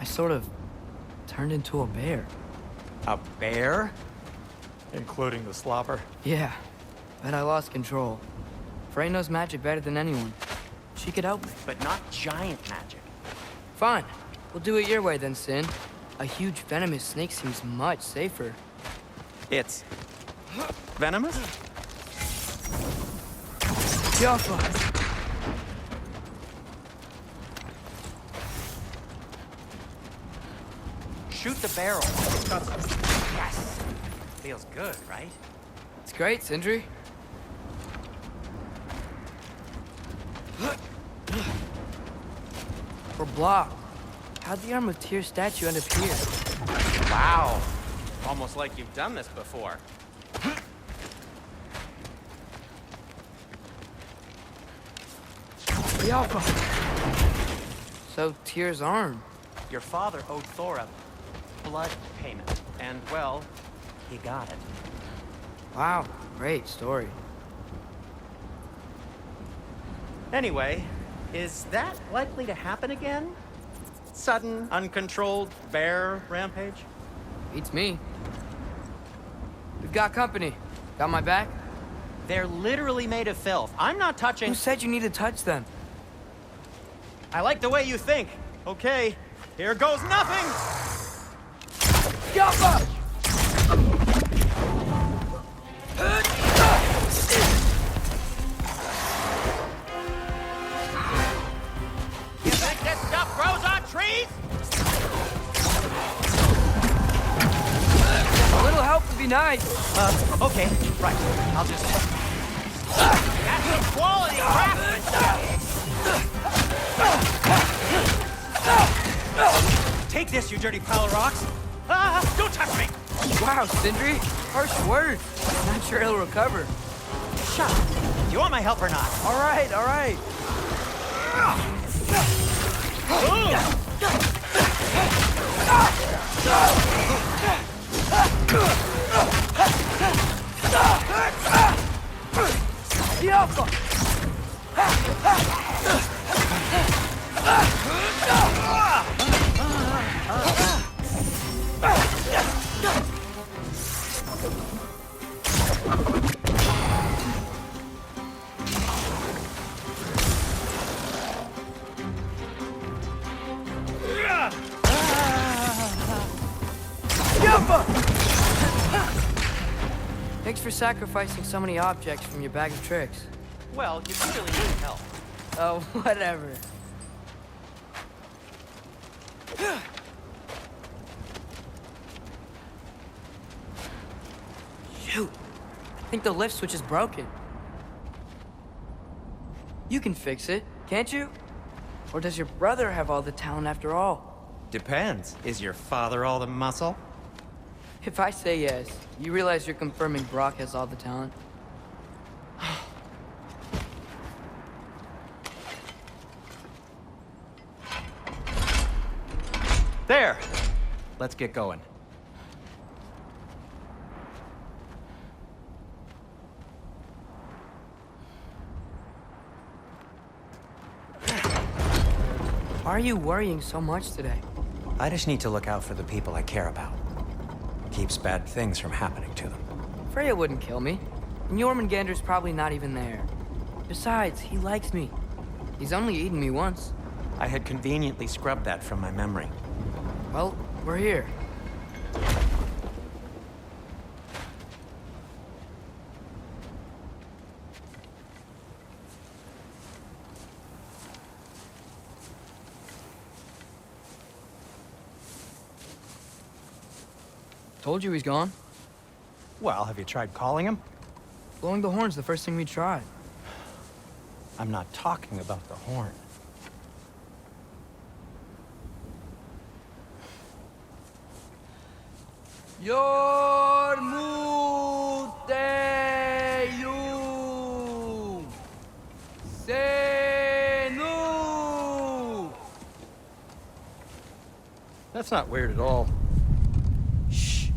sort of turned into a bear. A bear? Including the slobber. Yeah, but I lost control. Frey knows magic better than anyone. She could help me. But not giant magic. Fine. We'll do it your way then, Sin. A huge venomous snake seems much safer. It's... venomous? Jaffa! Shoot the barrel. Yes! Feels good, right? It's great, Sindri. We're blocked. How'd the Arm of Tyr statue end up here? Wow. Almost like you've done this before. Jaffa! So, Tyr's arm. Your father owed Thor a blood payment. And, well, he got it. Wow, great story. Anyway, is that likely to happen again? Sudden, uncontrolled bear rampage? Beats me. We've got company. Got my back? They're literally made of filth. I'm not touching... Who said you need to touch them? I like the way you think. Okay, here goes nothing! Jaffa! You think this stuff grows on trees? A little help would be nice. Okay, right. I'll just... That's some quality craftsmanship! Take this, you dirty pile of rocks! Ah, don't touch me! Wow, Sindri. Harsh words. Not sure he'll recover. Shut up. Do you want my help or not? All right, all right. Jaffa! Thanks for sacrificing so many objects from your bag of tricks. Well, you clearly need help. Oh, whatever. Shoot! I think the lift switch is broken. You can fix it, can't you? Or does your brother have all the talent after all? Depends. Is your father all the muscle? If I say yes, you realize you're confirming Brock has all the talent? There! Let's get going. Why are you worrying so much today? I just need to look out for the people I care about. Keeps bad things from happening to them. Freya wouldn't kill me. And Jormungandr's probably not even there. Besides, he likes me. He's only eaten me once. I had conveniently scrubbed that from my memory. Well, we're here. Told you he's gone. Well, have you tried calling him? Blowing the horn's the first thing we tried. I'm not talking about the horn. Yormuteyu Senu. That's not weird at all. Shh.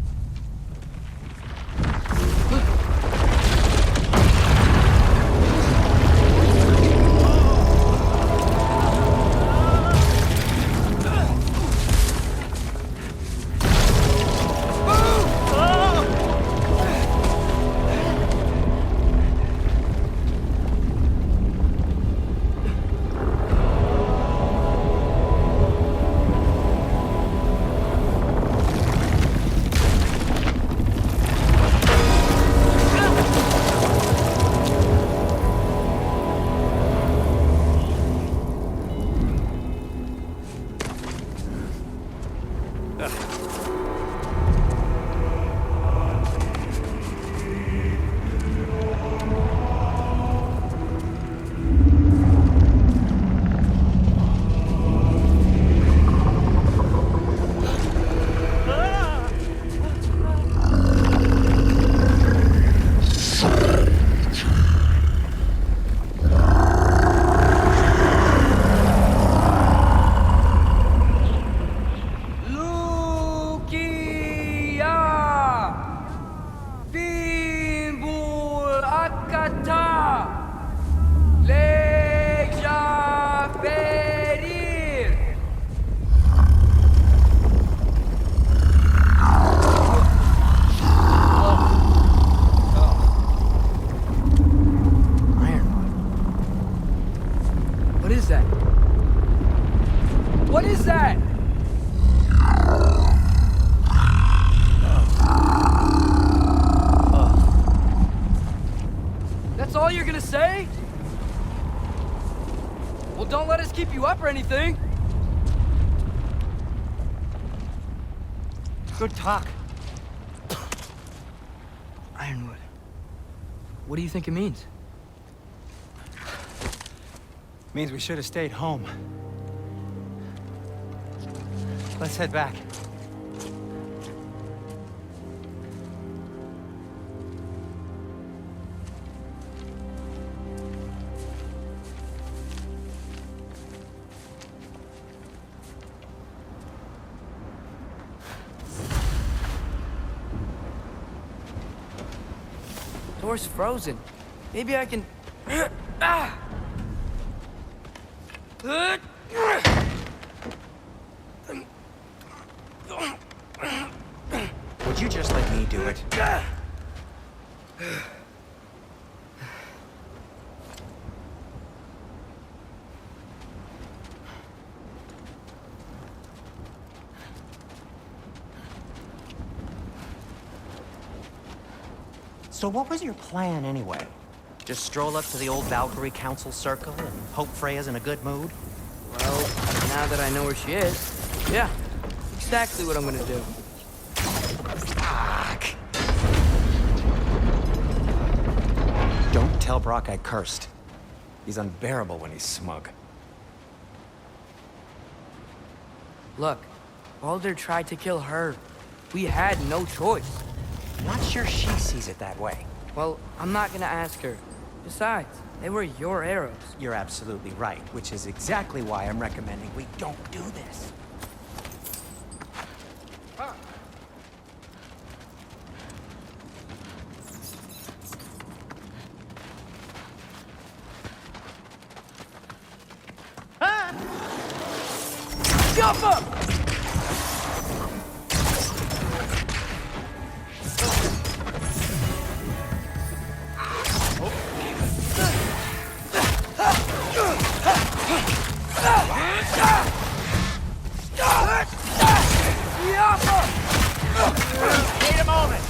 What is that? What is that? That's all you're gonna say? Well, don't let us keep you up or anything. Good talk. Ironwood. What do you think it means? Means we should have stayed home. Let's head back. Door's frozen. Maybe I can... Ah! Would you just let me do it? So what was your plan anyway? Just stroll up to the old Valkyrie Council circle and hope Freya's in a good mood? Well, now that I know where she is, yeah, exactly what I'm gonna do. Fuck. Don't tell Brock I cursed. He's unbearable when he's smug. Look, Baldur tried to kill her. We had no choice. Not sure she sees it that way. Well, I'm not gonna ask her. Besides, they were your arrows. You're absolutely right, which is exactly why I'm recommending we don't do this. Jump up! Wait a moment!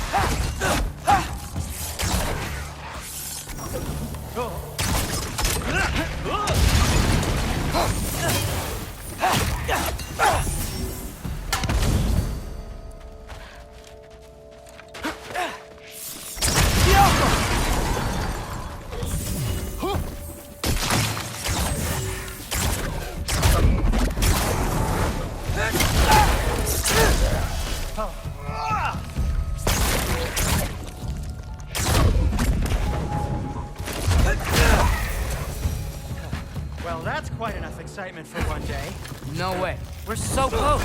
Well, that's quite enough excitement for one day. No way. We're so close.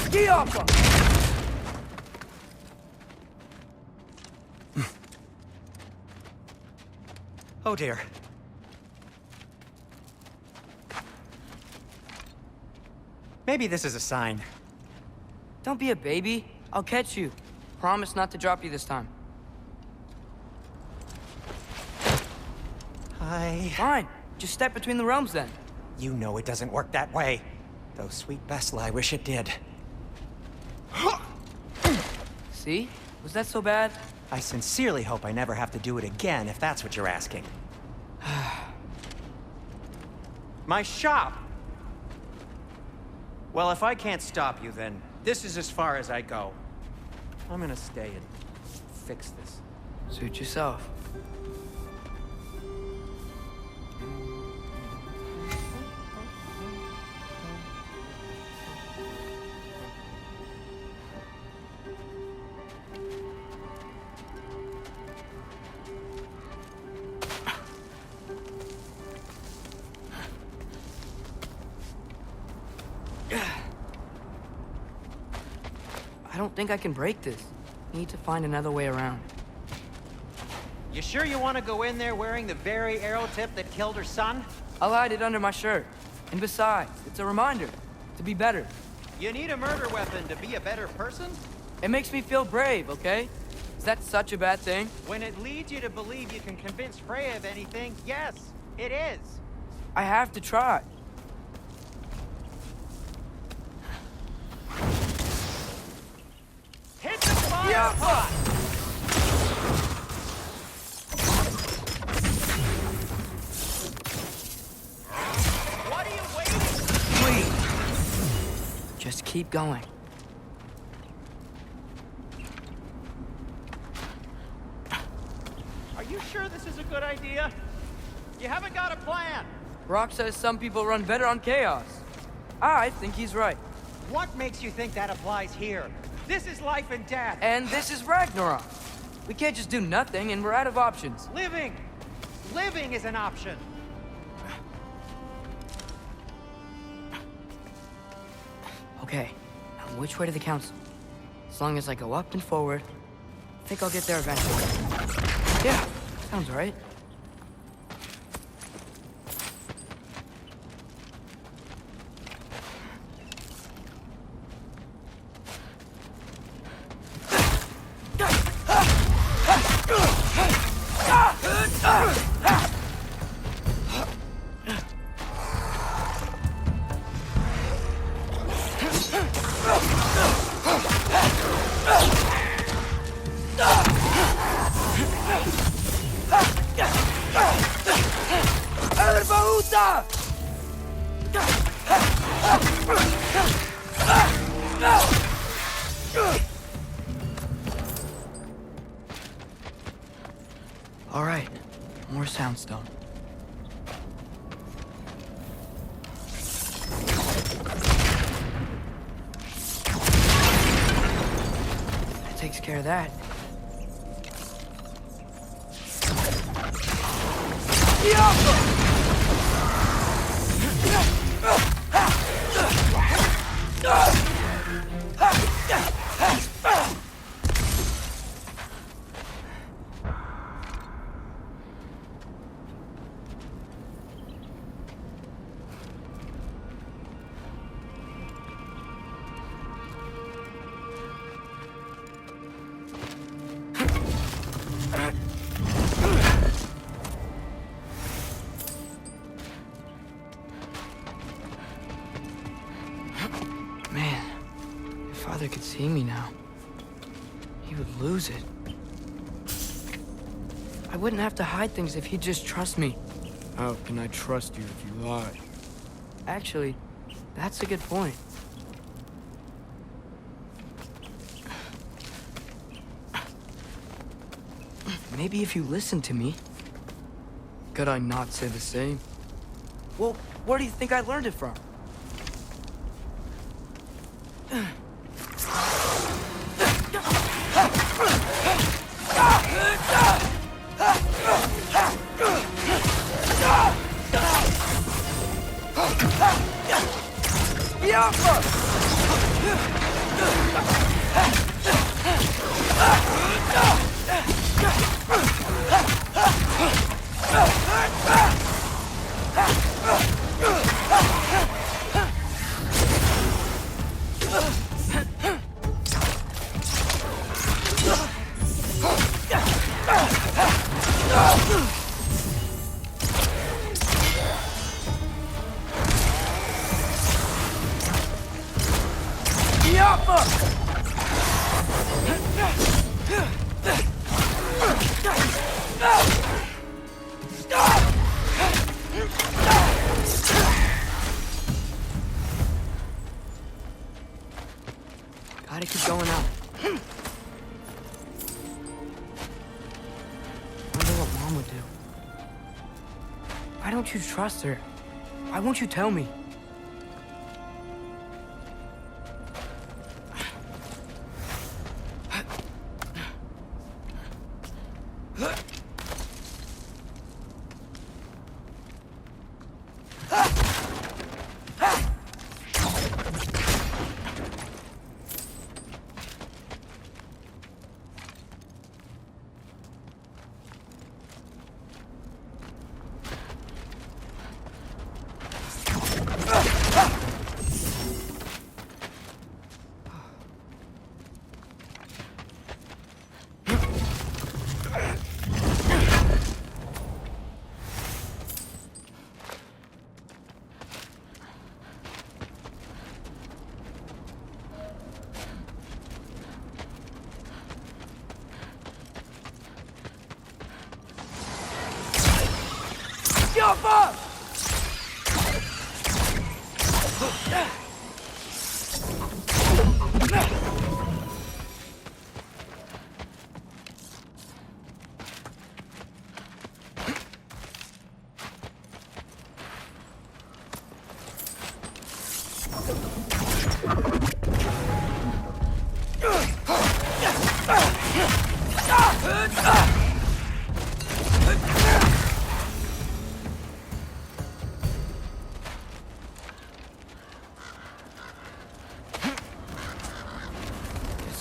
Ski off! Oh dear. Maybe this is a sign. Don't be a baby. I'll catch you. Promise not to drop you this time. Fine. Just step between the realms then. You know it doesn't work that way. Though sweet Bessel, I wish it did. See? Was that so bad? I sincerely hope I never have to do it again, if that's what you're asking. My shop! Well, if I can't stop you, then this is as far as I go. I'm gonna stay and fix this. Suit yourself. I don't think I can break this. Need to find another way around. You sure you want to go in there wearing the very arrow tip that killed her son? I'll hide it under my shirt. And besides, it's a reminder to be better. You need a murder weapon to be a better person? It makes me feel brave, okay? Is that such a bad thing? When it leads you to believe you can convince Freya of anything, yes, it is. I have to try. Hit the fire pot! What are you waiting? Wait. Just keep going. Are you sure this is a good idea? You haven't got a plan. Rock says some people run better on chaos. I think he's right. What makes you think that applies here? This is life and death. And this is Ragnarok. We can't just do nothing, and we're out of options. Living! Living is an option. Okay, now which way to the council? As long as I go up and forward, I think I'll get there eventually. Yeah, sounds right. All right, more soundstone. That takes care of that. Man, if Father could see me now, he would lose it. I wouldn't have to hide things if he'd just trust me. How can I trust you if you lie? Actually, that's a good point. Maybe if you listen to me. Could I not say the same? Well, where do you think I learned it from? Gotta keep going out. Wonder what Mom would do. Why don't you trust her? Why won't you tell me? Yapma!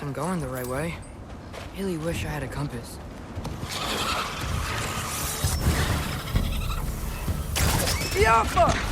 I'm going the right way. Really wish I had a compass. Yappa!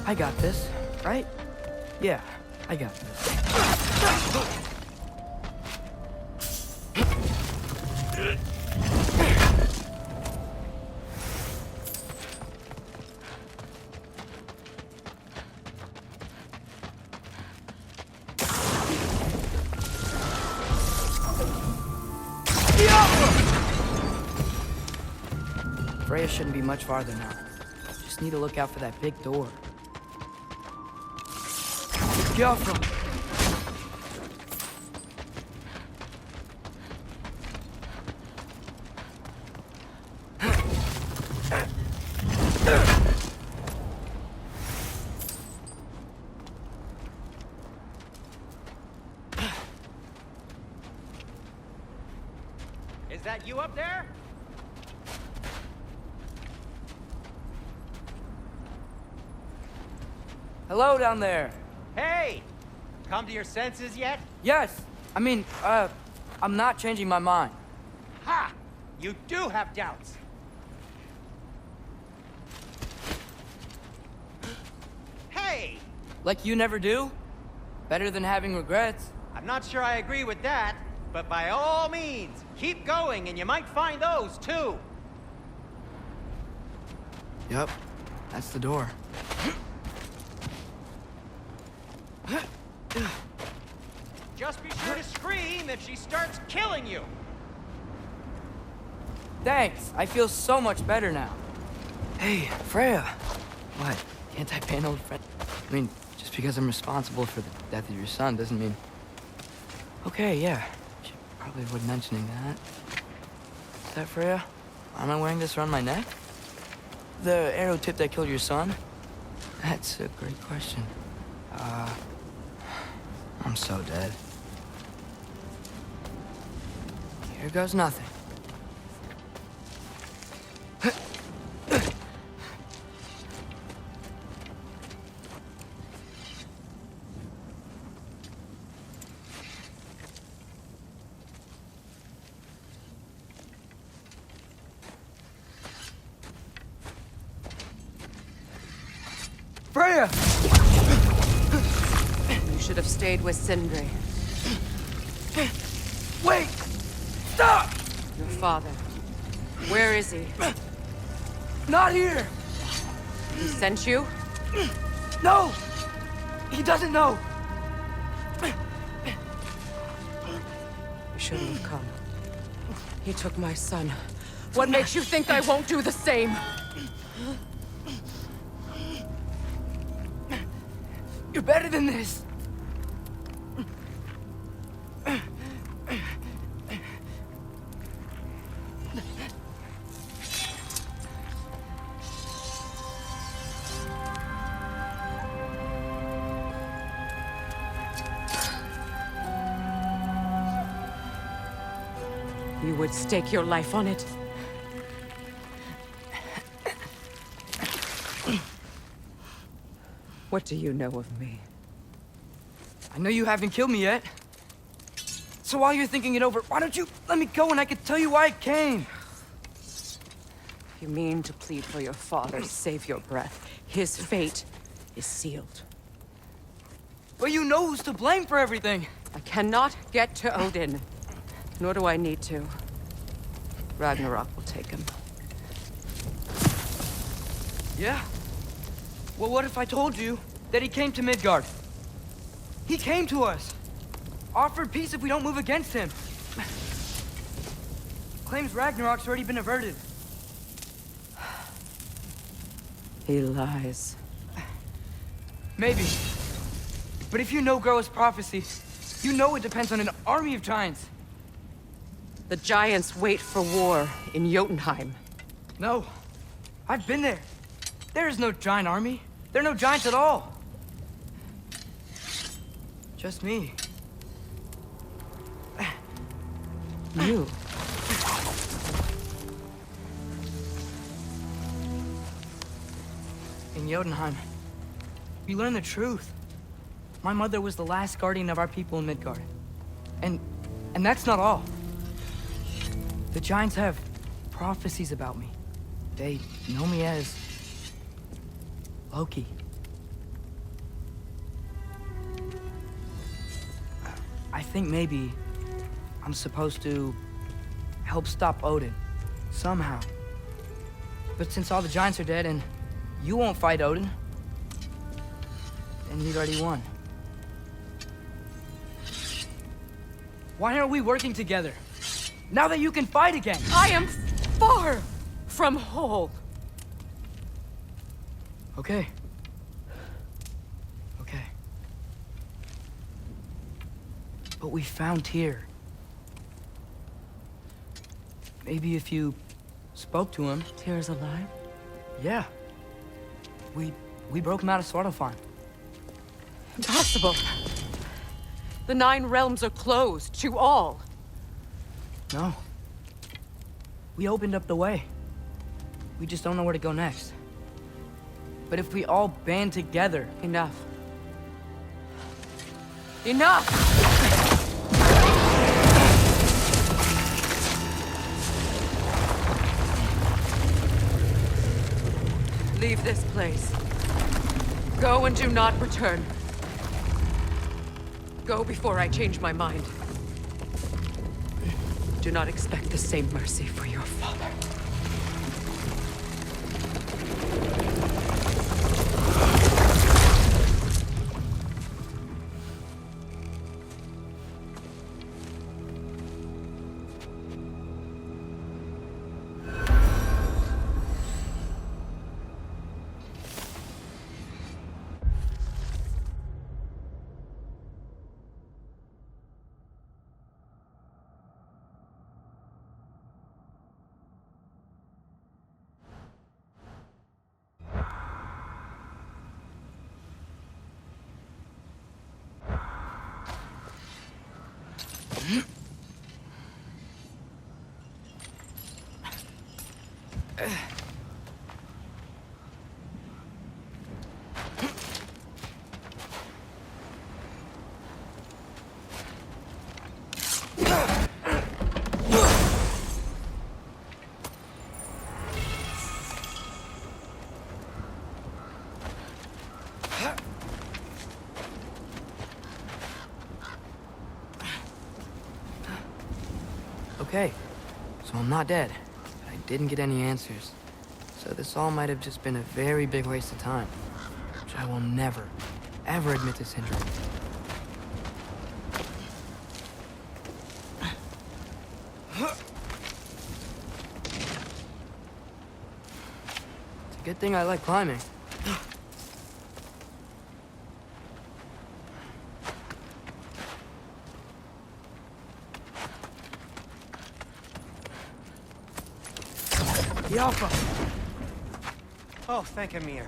I got this, right? Yeah, I got this. Freya shouldn't be much farther now. Just need to look out for that big door. Careful! you up there? Hello down there. Hey! Come to your senses yet? Yes. I mean, I'm not changing my mind. Ha! You do have doubts. Hey! Like you never do? Better than having regrets. I'm not sure I agree with that, but by all means, keep going and you might find those too. Yep. That's the door. Just be sure to scream if she starts killing you. Thanks. I feel so much better now. Hey, Freya. What? Can't I pay an old friend? I mean, just because I'm responsible for the death of your son doesn't mean... Okay, yeah. Should probably avoid mentioning that. Is that Freya? Why am I wearing this around my neck? The arrow tip that killed your son? That's a great question. I'm so dead. Here goes nothing. Freya! You should have stayed with Sindri. Wait! Stop! Your father. Where is he? Not here! He sent you? No! He doesn't know! You shouldn't have come. He took my son. What makes you think I won't do the same? You're better than this! You would stake your life on it? What do you know of me? I know you haven't killed me yet. So while you're thinking it over, why don't you let me go and I can tell you why I came? You mean to plead for your father, save your breath. His fate is sealed. But you know who's to blame for everything. I cannot get to Odin. Nor do I need to. Ragnarok will take him. Yeah? Well, what if I told you that he came to Midgard? He came to us. Offered peace if we don't move against him. Claims Ragnarok's already been averted. He lies. Maybe. But if you know Groa's prophecy, you know it depends on an army of giants. The giants wait for war in Jotunheim. No. I've been there. There is no giant army. There are no giants at all. Just me. You? In Jotunheim, we learn the truth. My mother was the last guardian of our people in Midgard. And that's not all. The giants have prophecies about me. They know me as Loki. I think maybe I'm supposed to help stop Odin, somehow. But since all the giants are dead and you won't fight Odin, then you've already won. Why aren't we working together? Now that you can fight again! I am far from whole. Okay. Okay. But we found Tyr. Maybe if you spoke to him... Tyr's alive? Yeah. We broke him out of Svartalfheim. Impossible. The 9 realms are closed to all. No. We opened up the way. We just don't know where to go next. But if we all band together... Enough. Enough! Leave this place. Go and do not return. Go before I change my mind. Do not expect the same mercy for your father. Okay, so I'm not dead. But I didn't get any answers. So this all might have just been a very big waste of time. Which I will never, ever admit to Sindri. It's a good thing I like climbing. Alpha! Oh, thank Amir.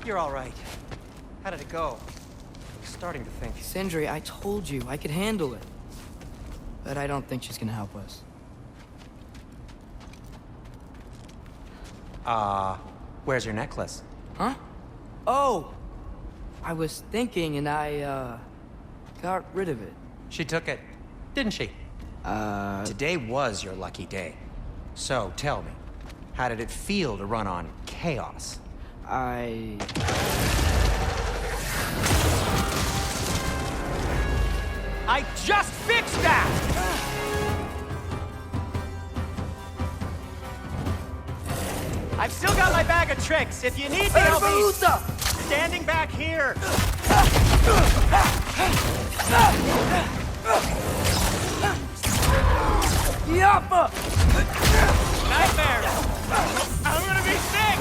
You're all right. How did it go? I was starting to think. Sindri, I told you I could handle it. But I don't think she's gonna help us. Where's your necklace? Huh? Oh! I was thinking and I, got rid of it. She took it, didn't she? Today was your lucky day. So, tell me, how did it feel to run on chaos? I just fixed that! I've still got my bag of tricks. If you need me, I'll be standing back here. Yappa! Nightmare! I'm gonna be sick!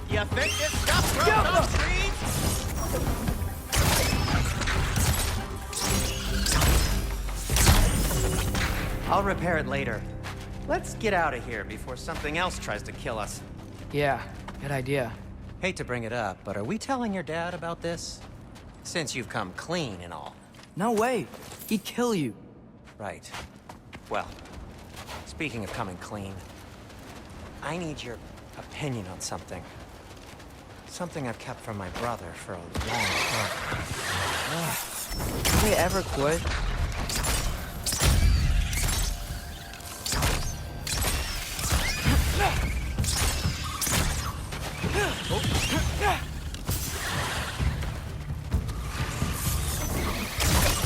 You think this stuff grows on trees? I'll repair it later. Let's get out of here before something else tries to kill us. Yeah, good idea. Hate to bring it up, but are we telling your dad about this? Since you've come clean and all. No way. He'd kill you. Right. Well, speaking of coming clean, I need your opinion on something. Something I've kept from my brother for a long time. Did they ever quit?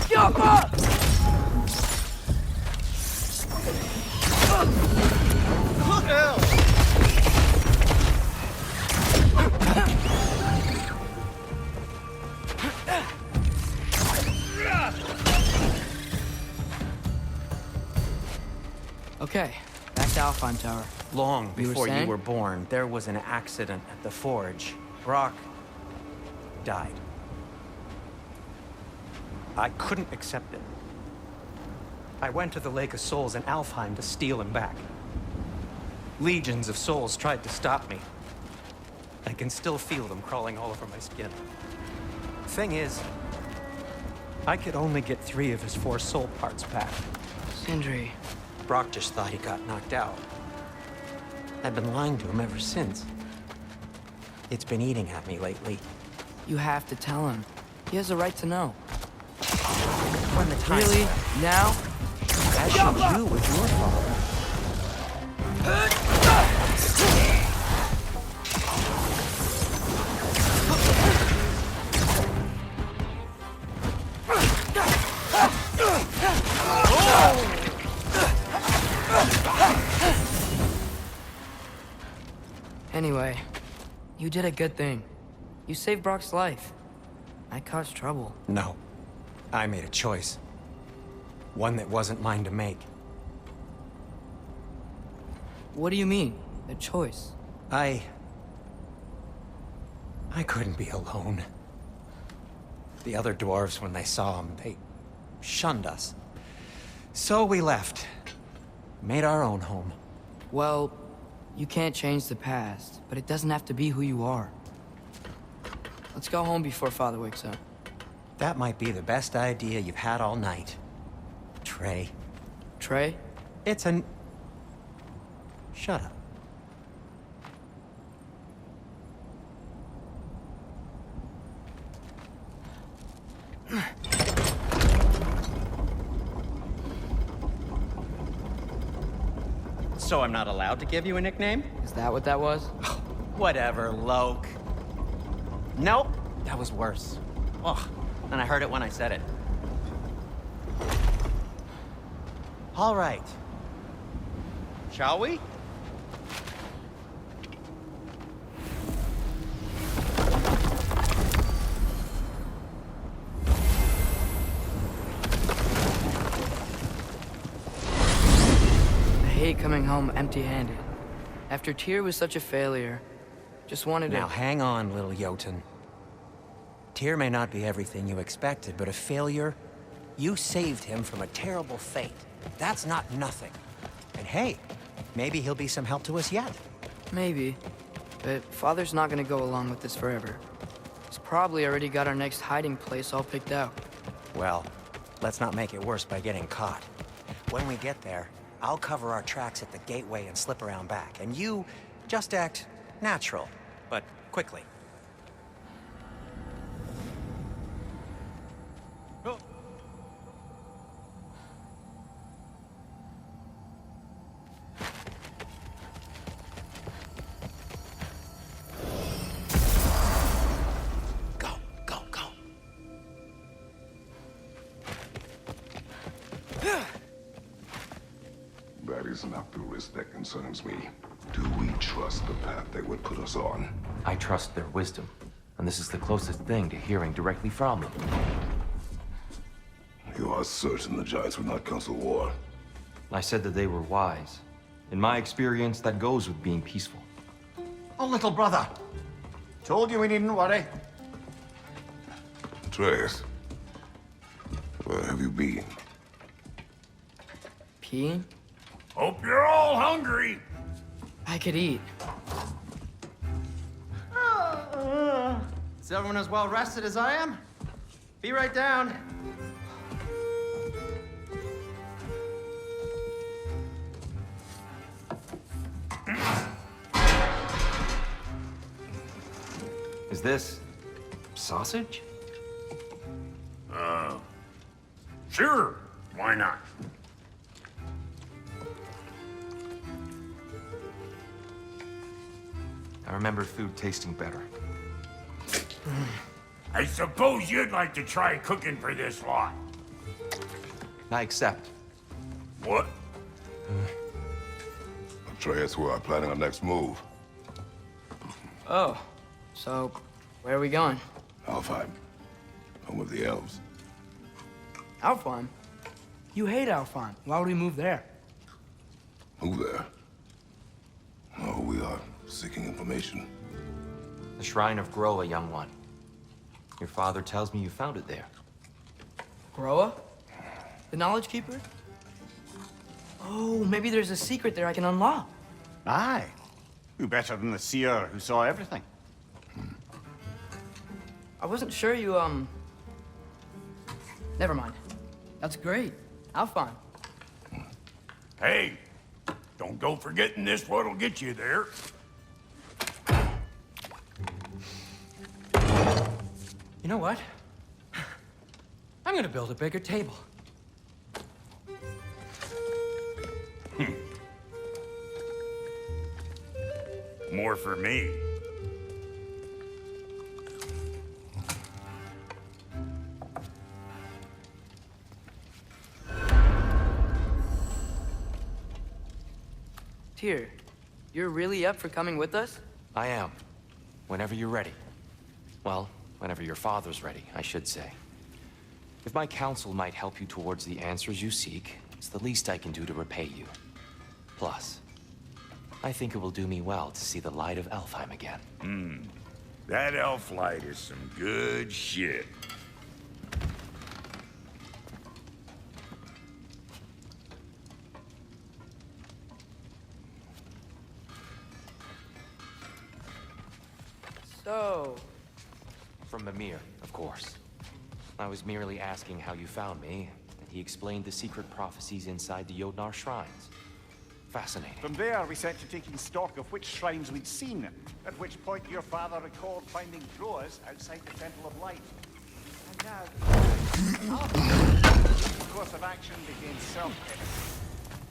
Yappa! Okay, back to Alfheim Tower. Long You were before you saying? were born, there was an accident at the forge. Brock died. I couldn't accept it. I went to the Lake of Souls in Alfheim to steal him back. Legions of souls tried to stop me. I can still feel them crawling all over my skin. Thing is, I could only get 3 of his 4 soul parts back. Sindri. Brock just thought he got knocked out. I've been lying to him ever since. It's been eating at me lately. You have to tell him. He has a right to know. When the time's Really? right. Now? As should you with your father. Anyway, you did a good thing. You saved Brock's life. I caused trouble. No. I made a choice. One that wasn't mine to make. What do you mean? A choice? I couldn't be alone. The other dwarves, when they saw him, they shunned us. So we left. Made our own home. Well, you can't change the past, but it doesn't have to be who you are. Let's go home before Father wakes up. That might be the best idea you've had all night. Trey. Trey? It's an... Shut up. So I'm not allowed to give you a nickname? Is that what that was? Whatever, Loke. Nope, that was worse. Ugh, and I heard it when I said it. All right. Shall we? I hate coming home empty-handed. After Tyr was such a failure, just wanted Now to... hang on, little Jotun. Tyr may not be everything you expected, but a failure? You saved him from a terrible fate. That's not nothing. And hey, maybe he'll be some help to us yet. Maybe. But Father's not gonna go along with this forever. He's probably already got our next hiding place all picked out. Well, let's not make it worse by getting caught. When we get there, I'll cover our tracks at the gateway and slip around back. And you just act natural, but quickly. Go, go, go. That is not the risk that concerns me. Do we trust the path they would put us on? I trust their wisdom, and this is the closest thing to hearing directly from them. You are certain the Giants would not counsel war? I said that they were wise. In my experience, that goes with being peaceful. Oh, little brother. Told you we needn't worry. Atreus, where have you been? Peeing? Hope you're all hungry. I could eat. Is everyone as well rested as I am? Be right down. Is this sausage? Sure. Why not? I remember food tasting better. I suppose you'd like to try cooking for this lot. I accept. What? Atreus, we are planning our next move. Oh, so where are we going? Alfheim. Home of the elves. Alfheim? You hate Alfheim. Why would we move there? Move there. Oh, we are seeking information. The Shrine of Groa, young one. Your father tells me you found it there. Groa? The Knowledge Keeper? Oh, maybe there's a secret there I can unlock. Aye. Who better than the seer who saw everything? I wasn't sure you, Never mind. That's great. Alfheim. Hey, don't go forgetting this what'll get you there. You know what? I'm gonna build a bigger table. More for me. Tyr, you're really up for coming with us? I am. Whenever you're ready. Well, whenever your father's ready, I should say. If my counsel might help you towards the answers you seek, it's the least I can do to repay you. Plus, I think it will do me well to see the light of Alfheim again. That elf light is some good shit. So... From Mimir, of course. I was merely asking how you found me, and he explained the secret prophecies inside the Jotnar shrines. Fascinating. From there, we set to taking stock of which shrines we'd seen, at which point your father recalled finding drawers outside the Temple of Light. And now, the course of action became self-evident.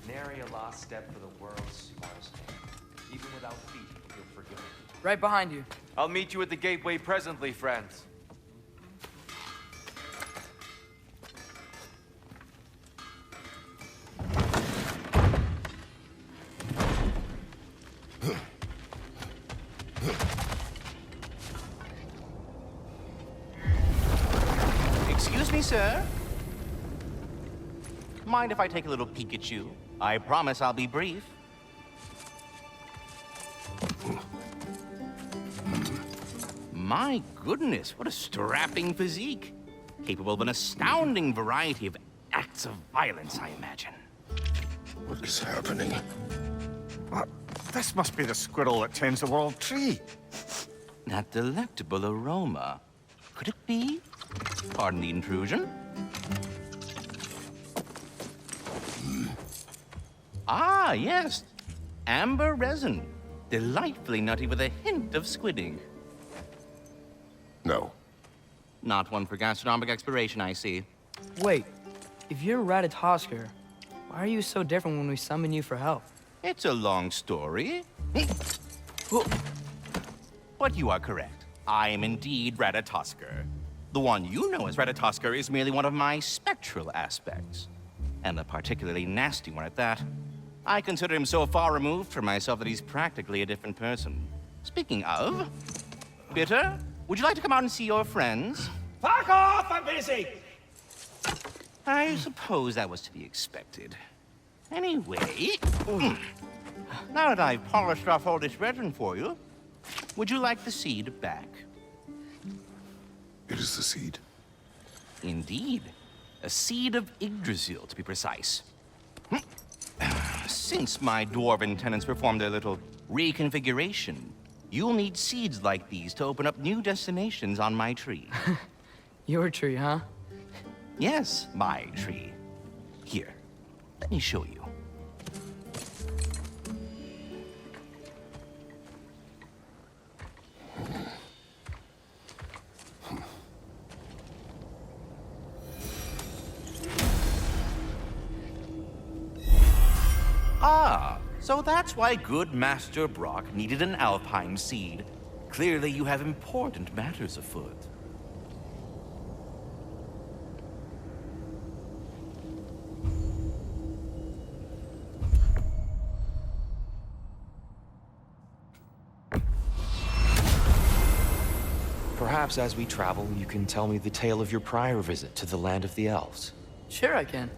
Nary a lost step for the world's smartest man. Even without feet, you'll forgive me. Right behind you. I'll meet you at the gateway presently, friends. Excuse me, sir? Mind if I take a little peek at you? I promise I'll be brief. My goodness, what a strapping physique. Capable of an astounding variety of acts of violence, I imagine. What is happening? This must be the squirrel that tends the world tree. That delectable aroma. Could it be? Pardon the intrusion. Ah, yes. Amber resin. Delightfully nutty with a hint of squidding. No. Not one for gastronomic exploration, I see. Wait, if you're Ratatoskr, why are you so different when we summon you for help? It's a long story. But you are correct. I am indeed Ratatoskr. The one you know as Ratatoskr is merely one of my spectral aspects. And a particularly nasty one at that. I consider him so far removed from myself that he's practically a different person. Speaking of... Bitter, would you like to come out and see your friends? Fuck off! I'm busy! I suppose that was to be expected. Anyway... Now that I've polished off all this resin for you, would you like the seed back? It is the seed. Indeed. A seed of Yggdrasil, to be precise. Since my dwarven tenants performed their little reconfiguration, you'll need seeds like these to open up new destinations on my tree. Your tree, huh? Yes, my tree. Here, let me show you. Ah, so that's why good Master Brock needed an Alfheim seed. Clearly you have important matters afoot. Perhaps as we travel, you can tell me the tale of your prior visit to the land of the elves. Sure I can.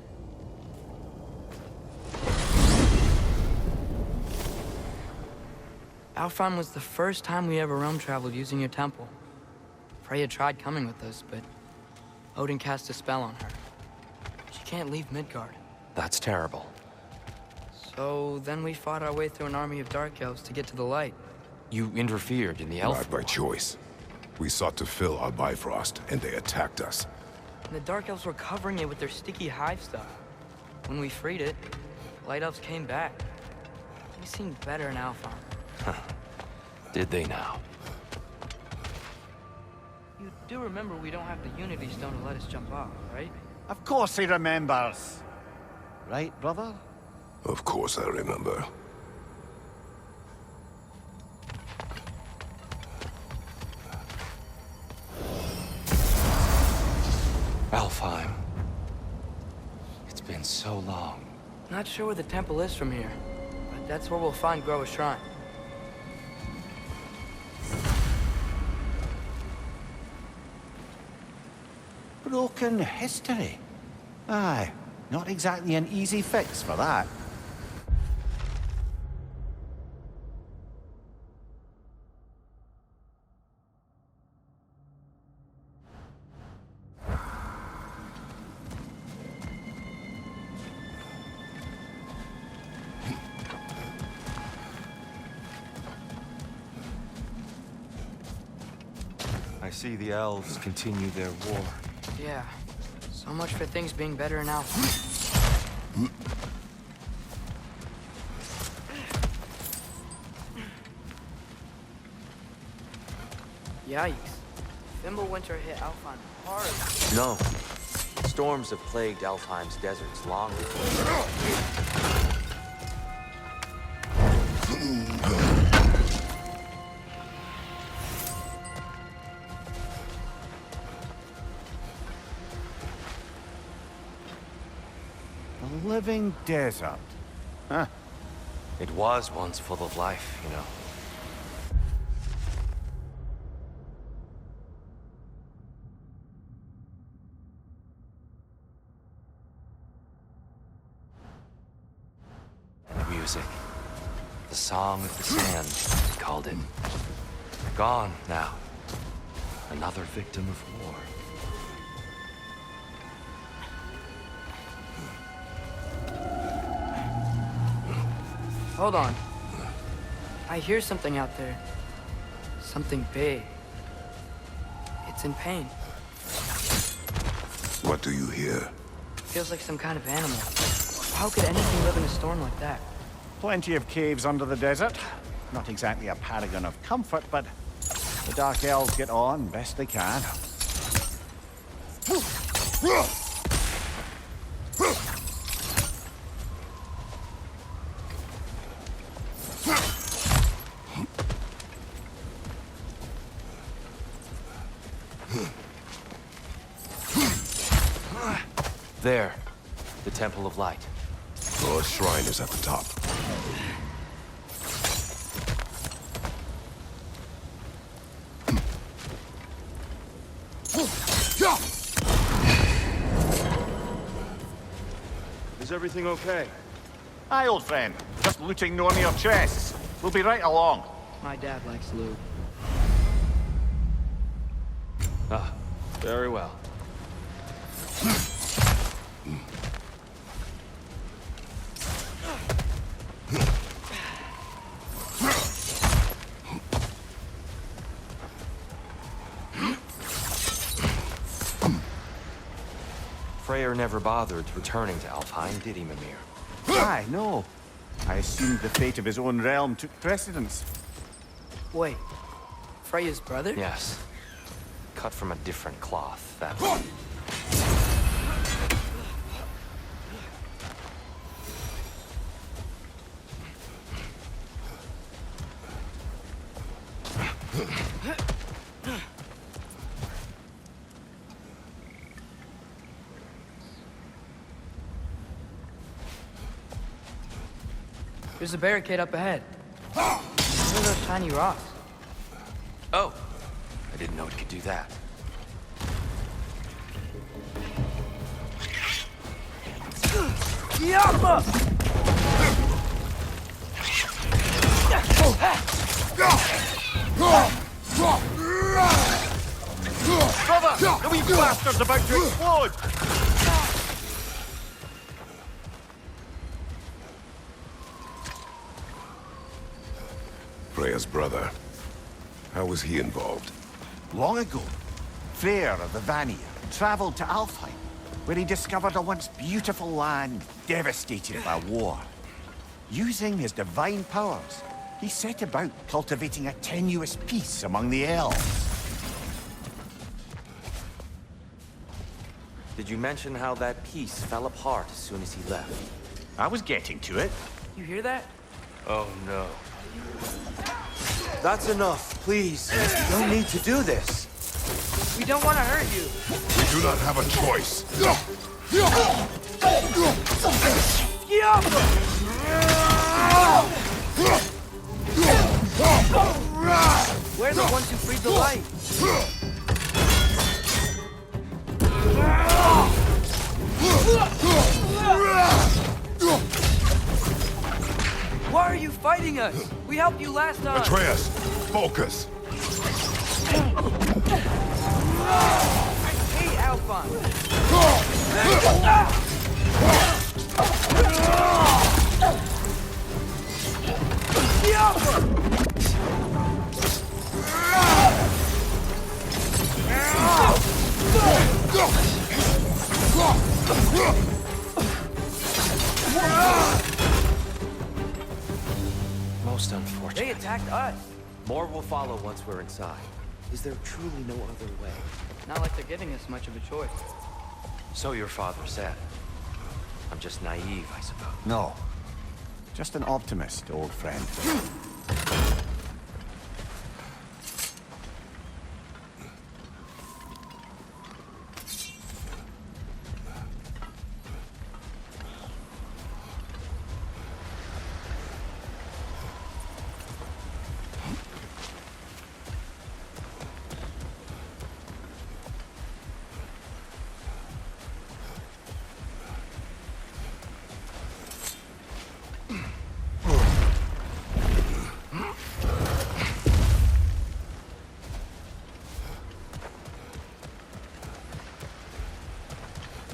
Alfheim was the first time we ever realm traveled using your temple. Freya tried coming with us, but Odin cast a spell on her. She can't leave Midgard. That's terrible. So then we fought our way through an army of dark elves to get to the light. You interfered in the elf Not by war. choice. We sought to fill our Bifrost, and they attacked us. And the Dark Elves were covering it with their sticky hive stuff. When we freed it, the Light Elves came back. They seemed better in Alfheim. Did they now? You do remember we don't have the Unity Stone to let us jump off, right? Of course he remembers. Right, brother? Of course I remember. Alfheim. It's been so long. Not sure where the temple is from here, but that's where we'll find Groa's shrine. Broken history. Aye, not exactly an easy fix for that. I see the elves continue their war. Yeah, so much for things being better in Alfheim. Yikes. Fimbulwinter hit Alfheim hard. No. Storms have plagued Alfheim's deserts long before. A living desert. Huh. It was once full of life, you know. And the music. The Song of the Sand, they called it. Gone now. Another victim of war. Hold on. I hear something out there. Something big. It's in pain. What do you hear? Feels like some kind of animal. How could anything live in a storm like that? Plenty of caves under the desert. Not exactly a paragon of comfort, but the Dark Elves get on best they can. There. The Temple of Light. Our shrine is at the top. Is everything okay? Aye, old friend. Just looting no near chests. We'll be right along. My dad likes loot. Ah, very well. Freyr never bothered returning to Alfheim, did he, Mimir? Aye, no. I assumed the fate of his own realm took precedence. Wait. Freya's brother? Yes. Cut from a different cloth, that one. There's a barricade up ahead. What are those tiny rocks? Oh! I didn't know it could do that. Yappa! Brother! The wee bastard's about to explode! Freya's brother. How was he involved? Long ago, Freyr of the Vanir traveled to Alfheim, where he discovered a once beautiful land devastated by war. Using his divine powers, he set about cultivating a tenuous peace among the elves. Did you mention how that piece fell apart as soon as he left? I was getting to it. You hear that? Oh, no. That's enough, please. You don't need to do this. We don't want to hurt you. We do not have a choice. We're the ones who freed the light. Why are you fighting us? We helped you last time. Atreus, focus. I hate Alphonse. Most unfortunate. They attacked us. More will follow once we're inside. Is there truly no other way? Not like they're giving us much of a choice. So your father said. I'm just naive, I suppose. No. Just an optimist, old friend.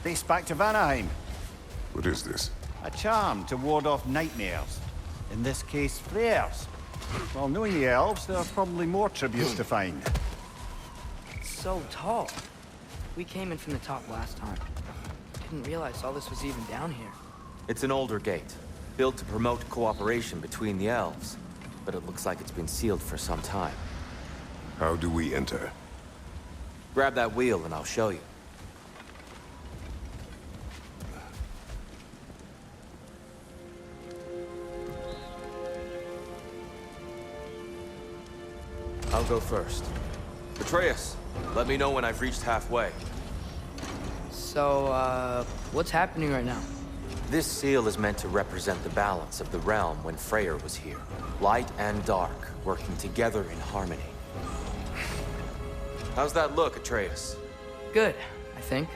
Base back to Vanaheim. What is this? A charm to ward off nightmares. In this case, flares. Well, knowing the elves, there are probably more tributes to find. It's so tall. We came in from the top last time. Didn't realize all this was even down here. It's an older gate, built to promote cooperation between the elves. But it looks like it's been sealed for some time. How do we enter? Grab that wheel and I'll show you. I'll go first. Atreus, let me know when I've reached halfway. So, what's happening right now? This seal is meant to represent the balance of the realm when Freyr was here. Light and dark, working together in harmony. How's that look, Atreus? Good, I think.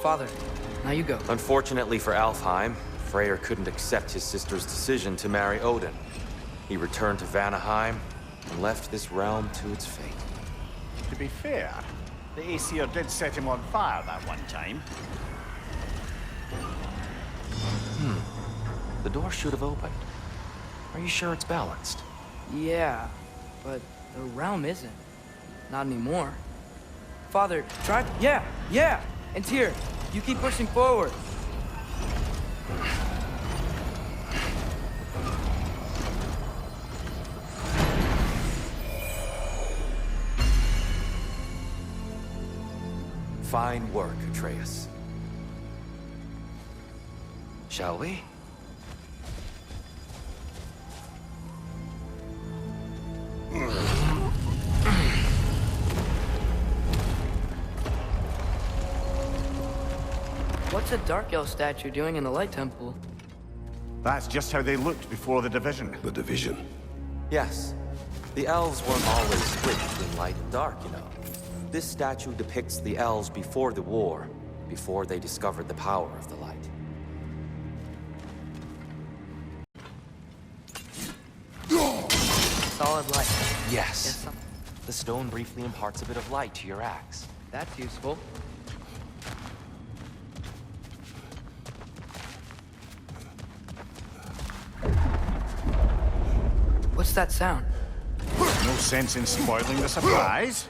Father, now you go. Unfortunately for Alfheim, Freyr couldn't accept his sister's decision to marry Odin. He returned to Vanaheim and left this realm to its fate. To be fair, the Aesir did set him on fire that one time. The door should have opened. Are you sure it's balanced? Yeah, but the realm isn't. Not anymore. Father, try... Yeah! And Tyr, you keep pushing forward. Fine work, Atreus. Shall we? What's a Dark Elf statue doing in the Light Temple? That's just how they looked before the division. The division. Yes. The elves weren't always split between light and dark, you know. This statue depicts the elves before the war, before they discovered the power of the light. Solid light. Yes. The stone briefly imparts a bit of light to your axe. That's useful. What's that sound? No sense in spoiling the surprise.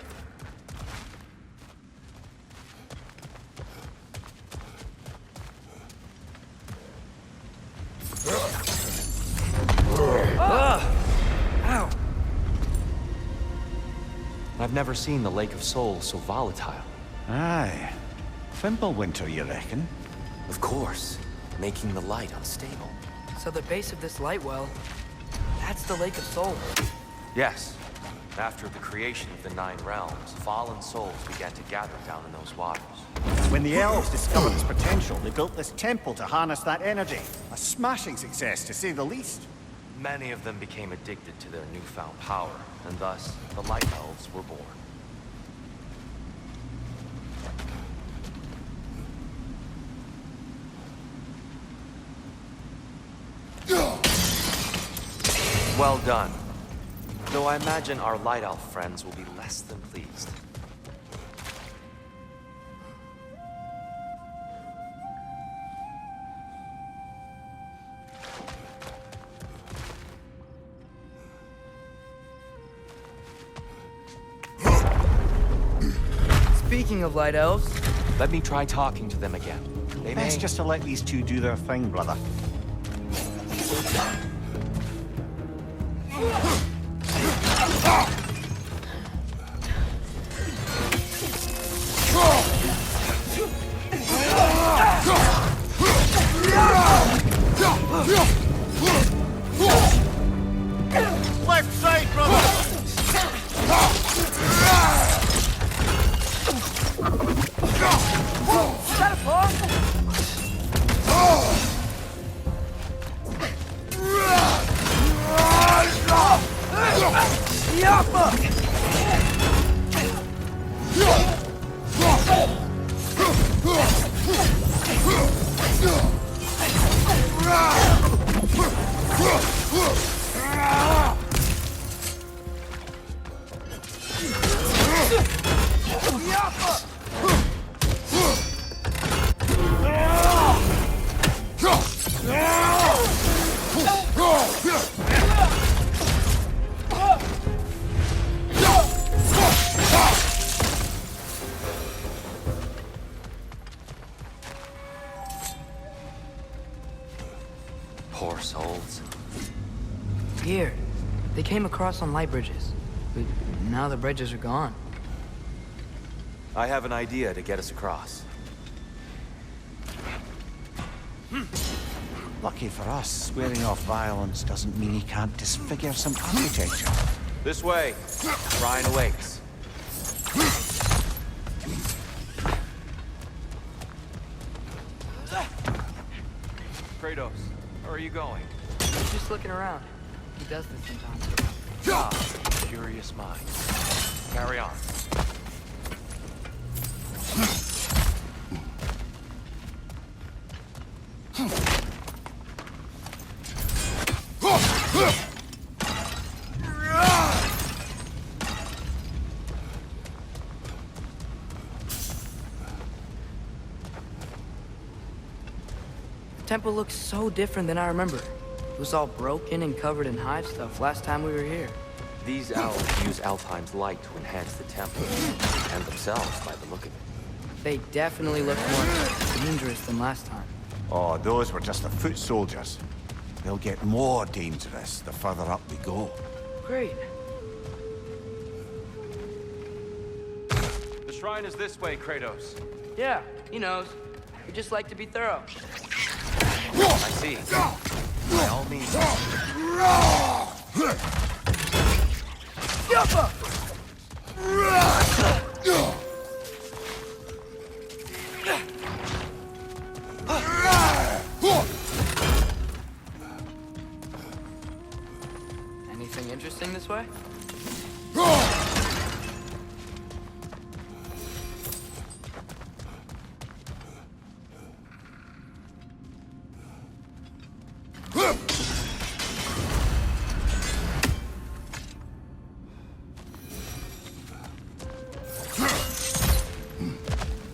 I've never seen the Lake of Souls so volatile. Aye. Winter, you reckon? Of course, making the light unstable. So the base of this light well, that's the Lake of Souls. Yes. After the creation of the Nine Realms, fallen souls began to gather down in those waters. When the elves discovered its potential, they built this temple to harness that energy. A smashing success, to say the least. Many of them became addicted to their newfound power, and thus, the Light Elves were born. Well done. Though I imagine our Light Elf friends will be less than pleased. Speaking of light elves, Let me try talking to them again. They may... Best just to let these two do their thing, brother. Left side, brother! Poor souls. weird. They came across on light bridges. But now the bridges are gone. I have an idea to get us across. Lucky for us, swearing off violence doesn't mean he can't disfigure some architecture. This way. Shrine awaits. Kratos, where are you going? Just looking around. He does this sometimes. Ah, curious mind. Carry on. The temple looks so different than I remember. It was all broken and covered in hive stuff last time we were here. These elves use Alfheim's light to enhance the temple, and themselves by the look of it. They definitely look more dangerous than last time. Oh, those were just the foot soldiers. They'll get more dangerous the further up we go. Great. The shrine is this way, Kratos. Yeah, he knows. We just like to be thorough. I see. By all means. Anything interesting this way?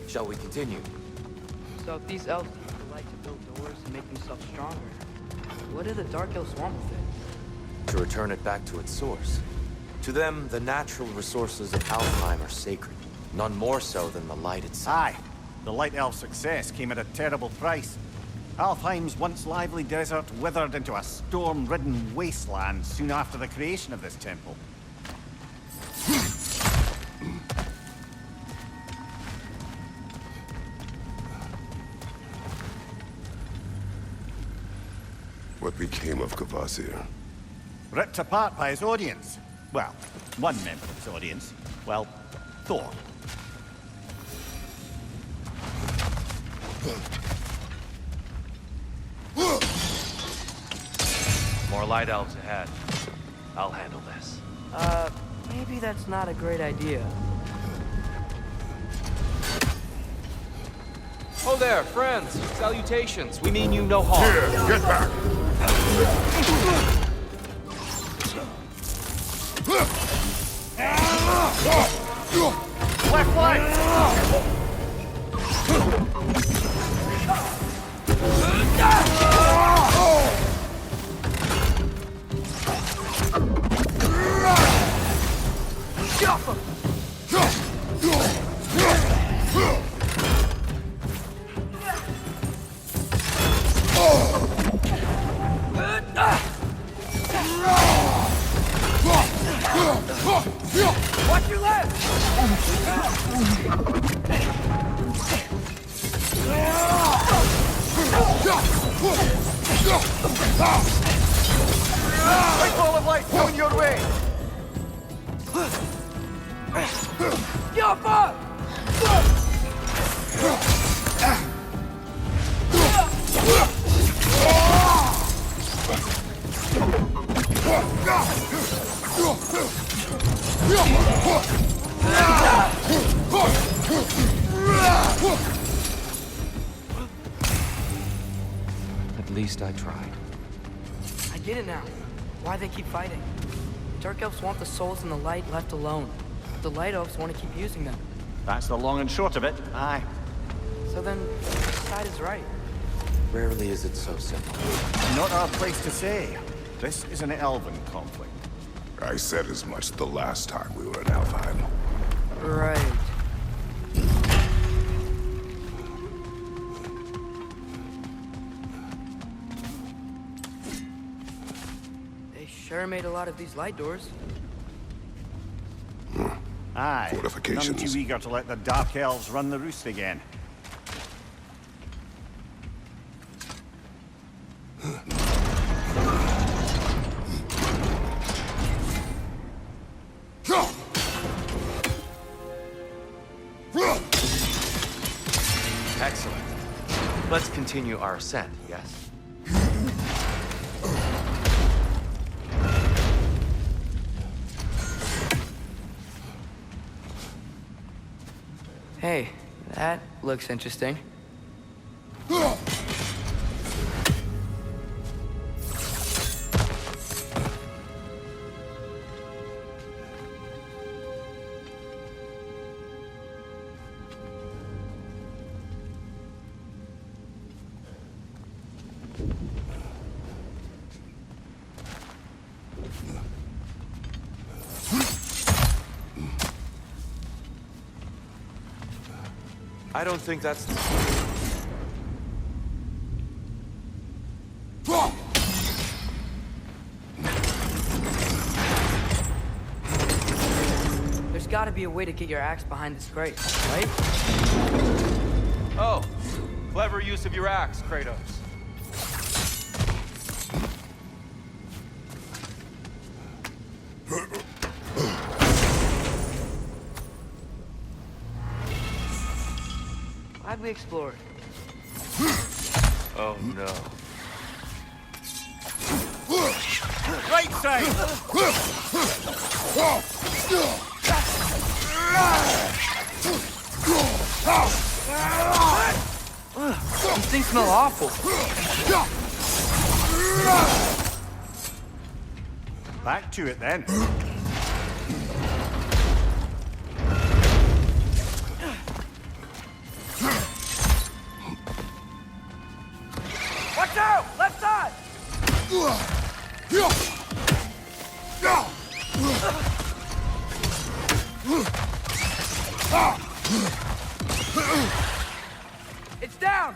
Shall we continue? So if these elves like to build doors and make themselves stronger, what do the Dark Elves want with it? To return it back to its source. To them, the natural resources of Alfheim are sacred. None more so than the light itself. Aye, the Light Elf's success came at a terrible price. Alfheim's once lively desert withered into a storm-ridden wasteland soon after the creation of this temple. What became of Kvasir? Ripped apart by his audience. Well, one member of his audience. Well, Thor. More light elves ahead. I'll handle this. Maybe that's not a great idea. Oh there, friends. Salutations. We mean you no harm. Here, get back! Left flank! Watch your left! Big ball of light coming your way! Jump up! At least I tried. I get it now. Why they keep fighting. Dark elves want the souls in the light left alone. The light elves want to keep using them. That's the long and short of it, aye. So then, which side is right? Rarely is it so simple. Not our place to say. This is an elven conflict. I said as much the last time we were in Alfheim. Right. They sure made a lot of these light doors. Aye. Fortifications. None too eager to let the Dark Elves run the roost again. Excellent. Let's continue our ascent, yes? Hey, that looks interesting. I don't think that's... There's gotta be a way to get your axe behind this grate, right? Oh, clever use of your axe, Kratos. Glad we explored. Oh no. Right side! These things smell awful. Back to it then. Watch out! Left side! It's down!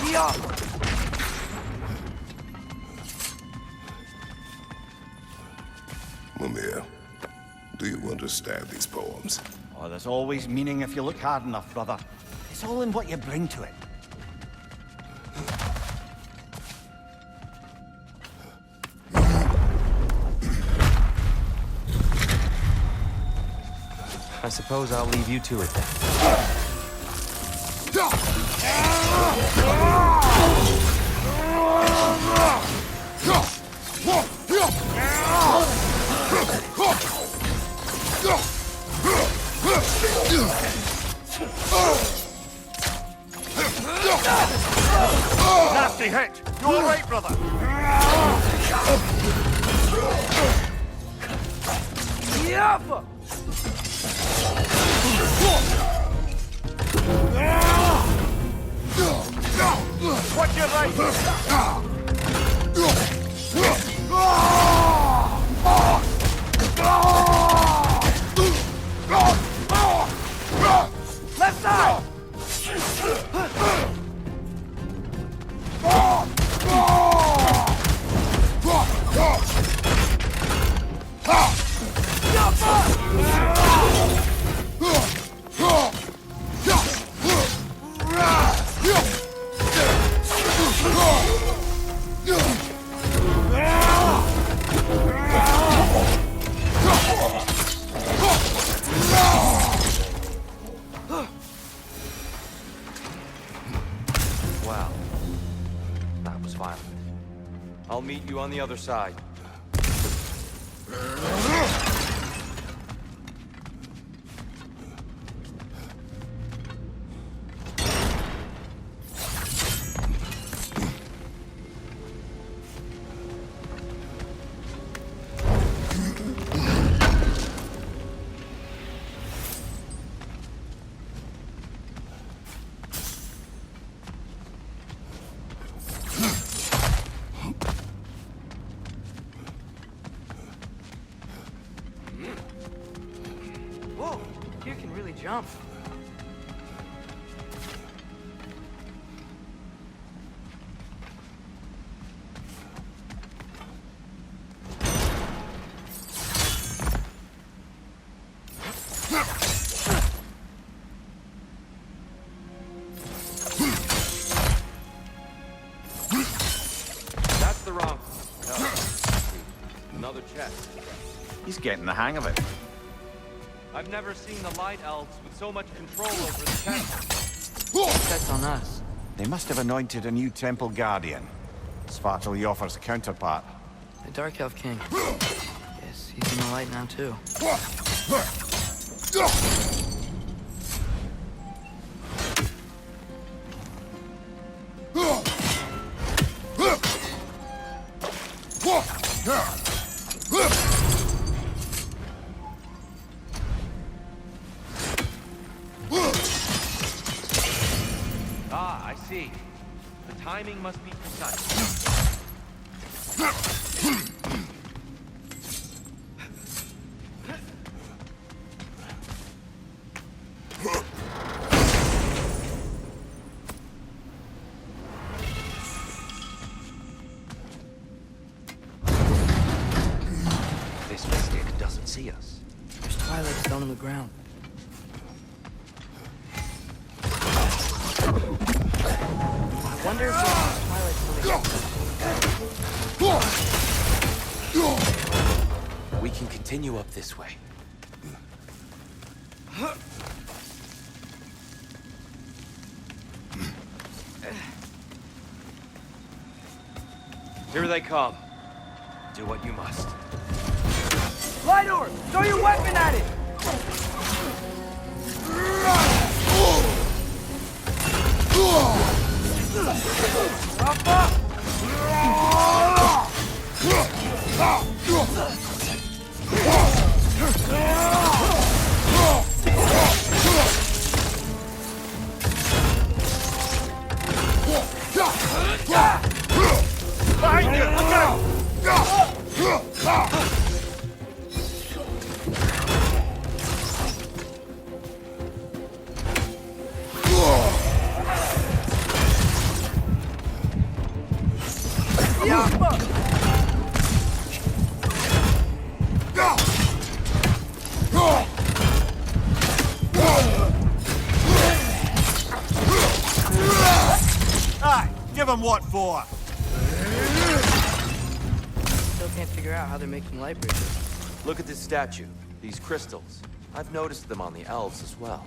Be up! Mimir, understand these poems? Oh, there's always meaning if you look hard enough, brother. It's all in what you bring to it. I suppose I'll leave you to it then. Nasty hit! You all right, brother? Watch your right! Left side! Wow. That was violent. I'll meet you on the other side. Whoa, you can really jump. That's the wrong. No. Another chest. He's getting the hang of it. I've never seen the Light Elves with so much control over the chest. That's on us. They must have anointed a new temple guardian. Svartal Joffer's counterpart. The Dark Elf King. Yes, he's in the light now, too. Ah, I see. The timing must be precise. This mystic doesn't see us. There's Twilight Stone on the ground. I wonder if there's Twilight Stone. We can continue up this way. Here they come. Do what you must. Light orb! Throw your weapon at it! Up, up! Behind you! Look out! Give him what for? Still can't figure out how they're making light bridges. Look at this statue, these crystals. I've noticed them on the elves as well.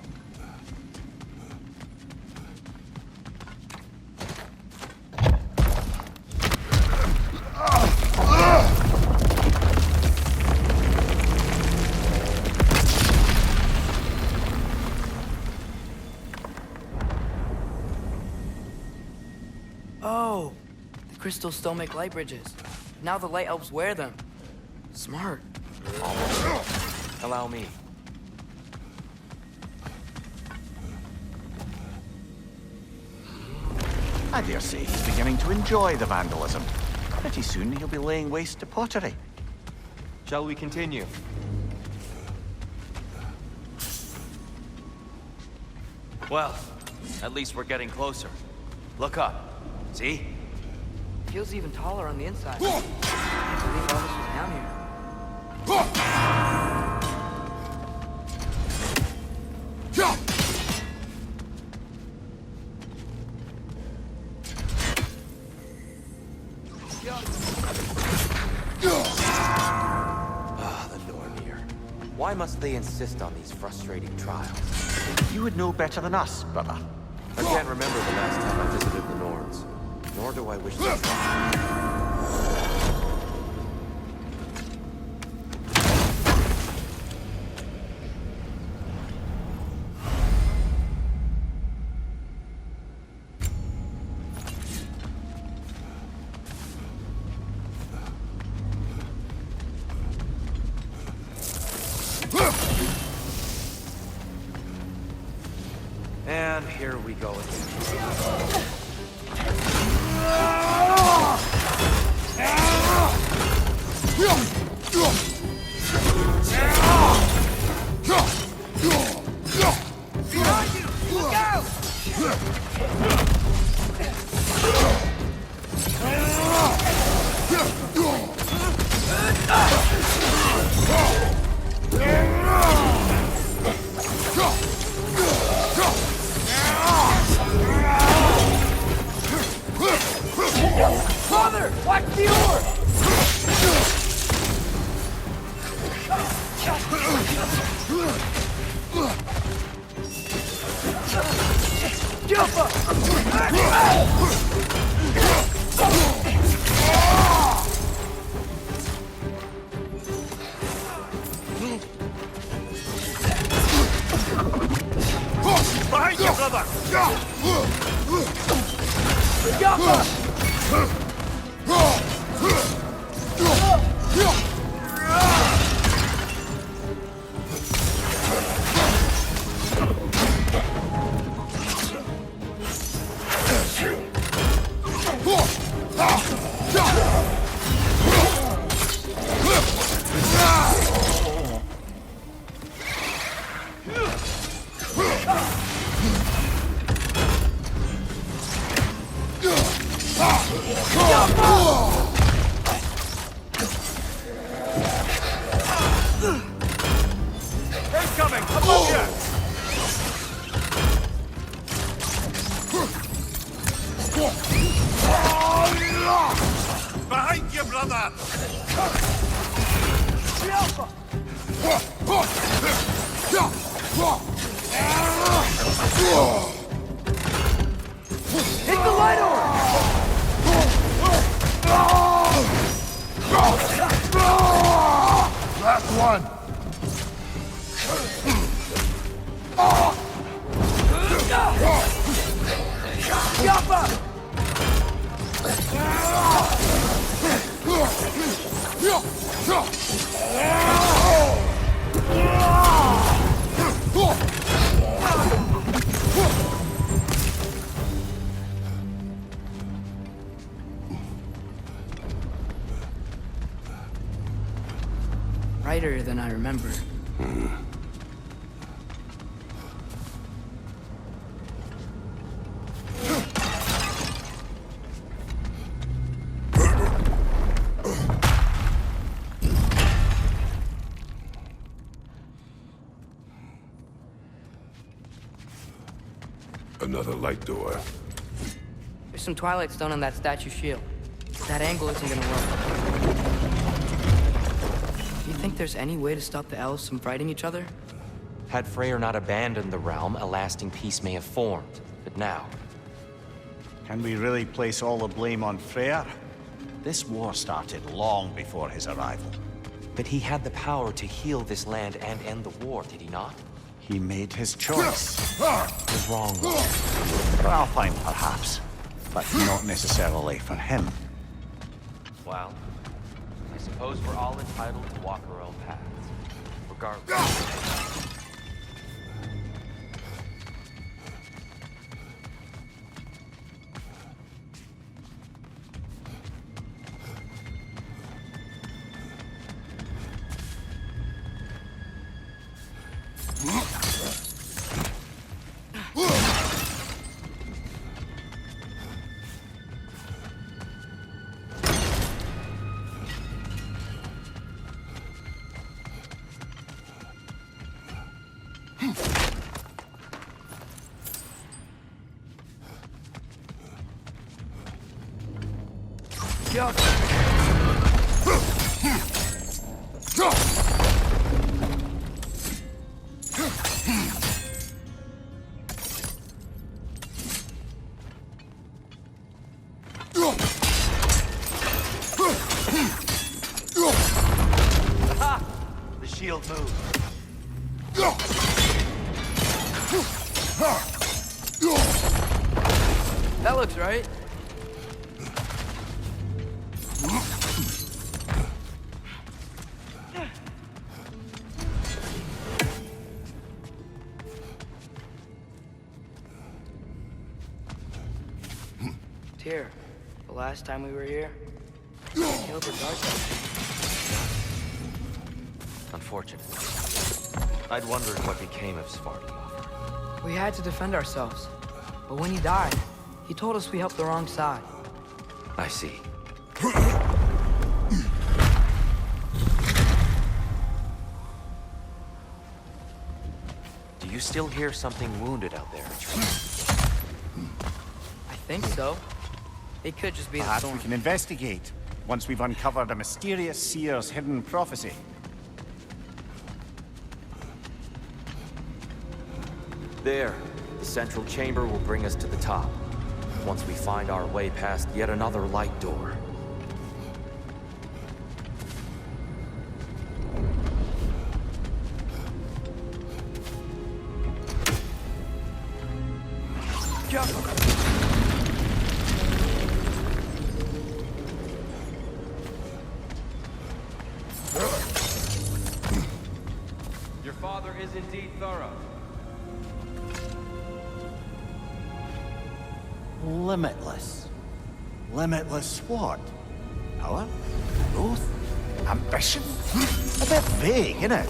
Oh, the crystals still make light bridges. Now the light elves wear them. Smart. Allow me. I dare say he's beginning to enjoy the vandalism. Pretty soon he'll be laying waste to pottery. Shall we continue? Well, at least we're getting closer. Look up. See? Feels even taller on the inside. Can't believe all this was down here. The Nornir. Why must they insist on these frustrating trials? You would know better than us, brother. I can't remember the last time I visited the Norns, nor do I wish to try. And here we go again. Father, watch the oar! Jump up! Behind you, brother! Jump up! He's coming! Above you! Behind you, brother! Hit the light oar! Last one! Jump up! Brighter than I remember. Another light door. There's some Twilight Stone on that statue's shield. That angle isn't gonna work. Do you think there's any way to stop the elves from fighting each other? Had Freyr not abandoned the realm, a lasting peace may have formed. But now... Can we really place all the blame on Freyr? This war started long before his arrival. But he had the power to heal this land and end the war, did he not? He made his choice. The wrong one. Well, fine, perhaps. But not necessarily for him. Well, I suppose we're all entitled to walk our own paths. Regardless. The shield moved. That looks right. Tyr, the last time we were here, killed the dark. Unfortunate. I'd wondered what became of Svartalfheim. We had to defend ourselves. But when he died, he told us we helped the wrong side. I see. Do you still hear something wounded out there? I think so. It could just be the Perhaps storm. we can investigate, once we've uncovered a mysterious seer's hidden prophecy. There. The central chamber will bring us to the top. Once we find our way past yet another light door. Your father is indeed thorough. Limitless. Limitless what? Power? Growth? Ambition? A bit vague, isn't it?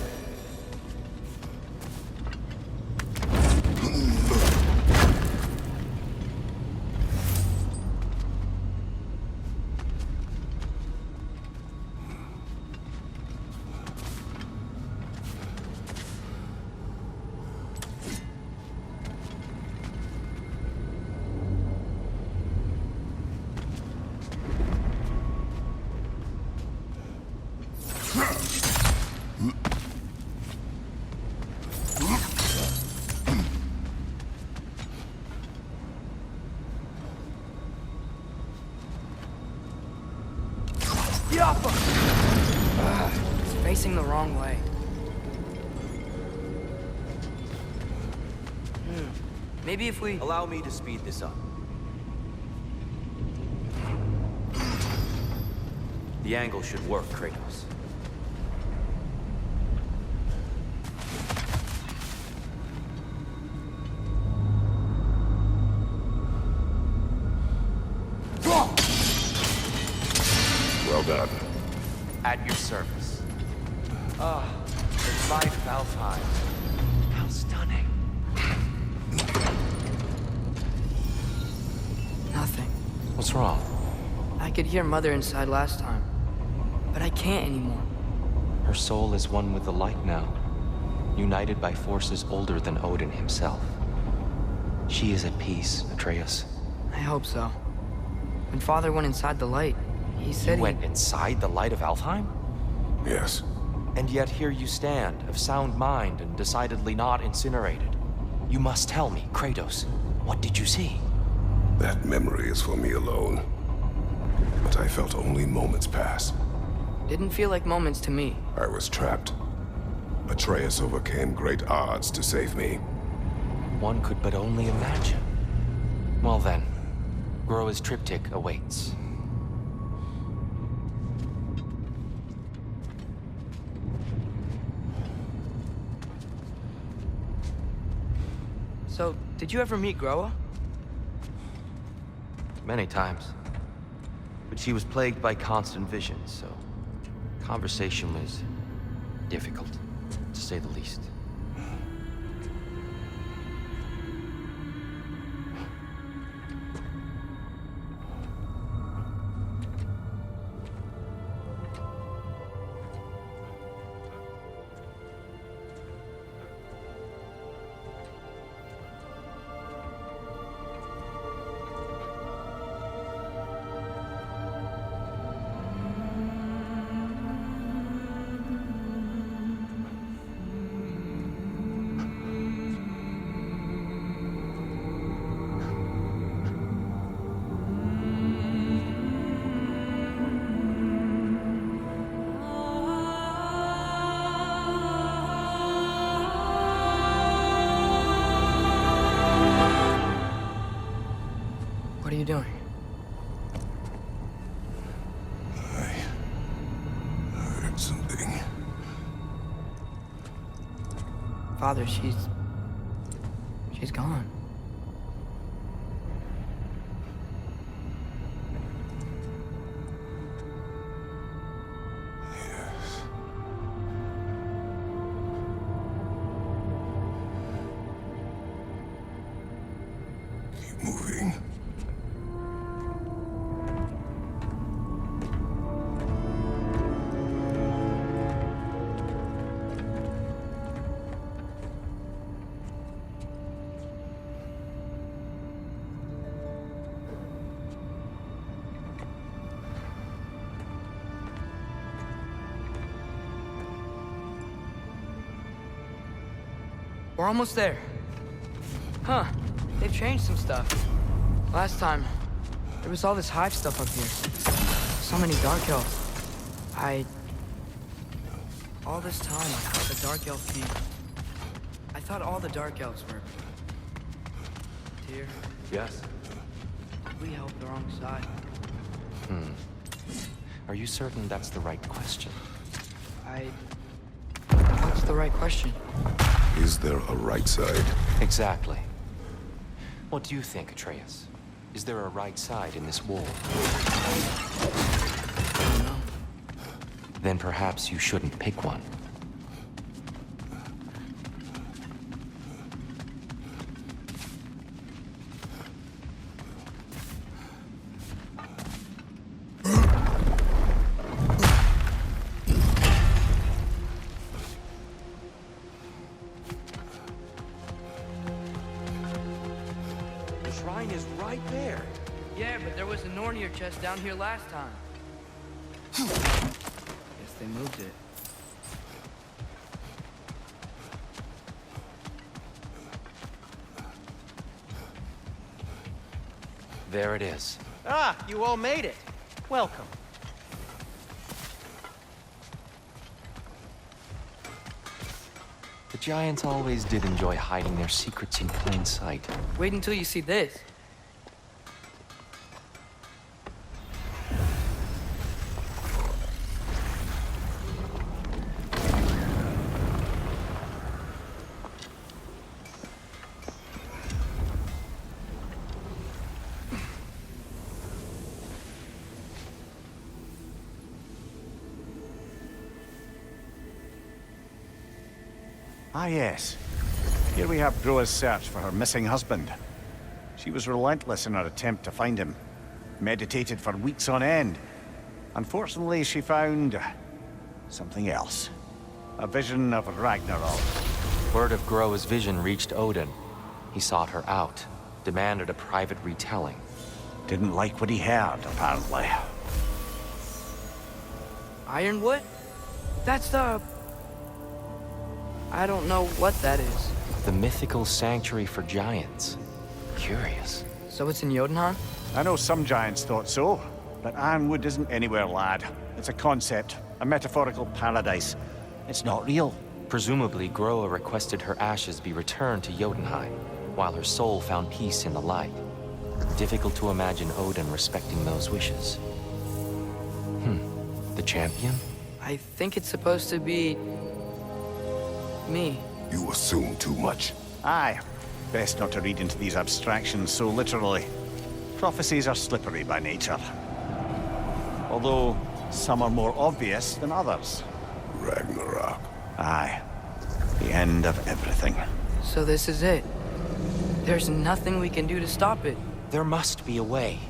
It's facing the wrong way. Maybe if we... Allow me to speed this up. The angle should work, Kratos. Well done. At your service. Ah, the light of Alfheim. How stunning. Nothing. What's wrong? I could hear Mother inside last time, but I can't anymore. Her soul is one with the light now, united by forces older than Odin himself. She is at peace, Atreus. I hope so. When Father went inside the light, he said You went inside the light of Alfheim? Yes. And yet here you stand, of sound mind and decidedly not incinerated. You must tell me, Kratos, what did you see? That memory is for me alone. But I felt only moments pass. Didn't feel like moments to me. I was trapped. Atreus overcame great odds to save me. One could but only imagine. Well then, Groa's triptych awaits. So, did you ever meet Groa? Many times. But she was plagued by constant visions, so conversation was difficult, to say the least. What are you doing? I heard something. Father, she's gone. Yes. Keep moving. We're almost there. Huh. They've changed some stuff. Last time, there was all this hive stuff up here. So many Dark Elves. All this time, I thought the Dark Elf King... I thought all the Dark Elves were... Tyr, Yes? we helped the wrong side. Are you certain that's the right question? What's the right question? Is there a right side? Exactly. What do you think, Atreus? Is there a right side in this war? I don't know. Then perhaps you shouldn't pick one. The shrine is right there. Yeah, but there was a Nornir chest down here last time. Guess they moved it. There it is. Ah, you all made it. Welcome. The giants always did enjoy hiding their secrets in plain sight. Wait until you see this. Ah, yes. Here we have Groa's search for her missing husband. She was relentless in her attempt to find him. Meditated for weeks on end. Unfortunately, she found... something else. A vision of Ragnarok. Word of Groa's vision reached Odin. He sought her out, demanded a private retelling. Didn't like what he heard, apparently. Ironwood? That's the... I don't know what that is. The mythical sanctuary for giants. Curious. So it's in Jotunheim? I know some giants thought so, but Ironwood isn't anywhere, lad. It's a concept, a metaphorical paradise. It's not real. Presumably, Groa requested her ashes be returned to Jotunheim, while her soul found peace in the light. Difficult to imagine Odin respecting those wishes. The champion? I think it's supposed to be... me. You assume too much. Aye. Best not to read into these abstractions so literally. Prophecies are slippery by nature. Although, some are more obvious than others. Ragnarok. Aye. The end of everything. So this is it. There's nothing we can do to stop it. There must be a way.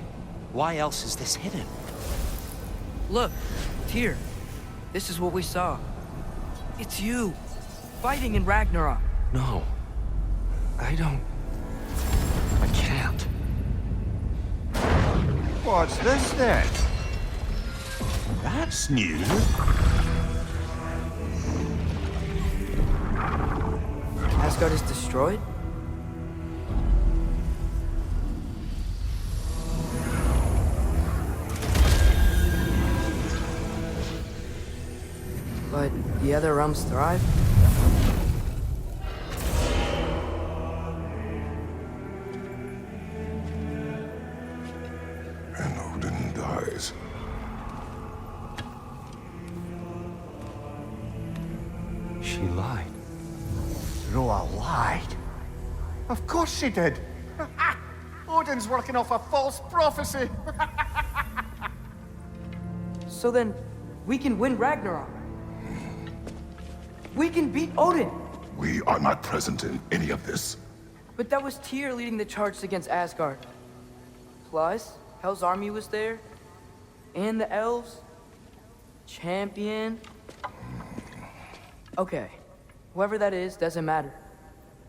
Why else is this hidden? Look, Tyr. This is what we saw. It's you, fighting in Ragnarok. No. I can't. What's this then? That's new. Asgard is destroyed? But the other realms thrive? And Odin dies. She lied. Roa lied. Of course she did. Odin's working off a false prophecy. So then, we can win Ragnarok. We can beat Odin. We are not present in any of this. But that was Tyr leading the charge against Asgard. Plus, Hell's army was there. And the elves. Champion. Okay, whoever that is doesn't matter.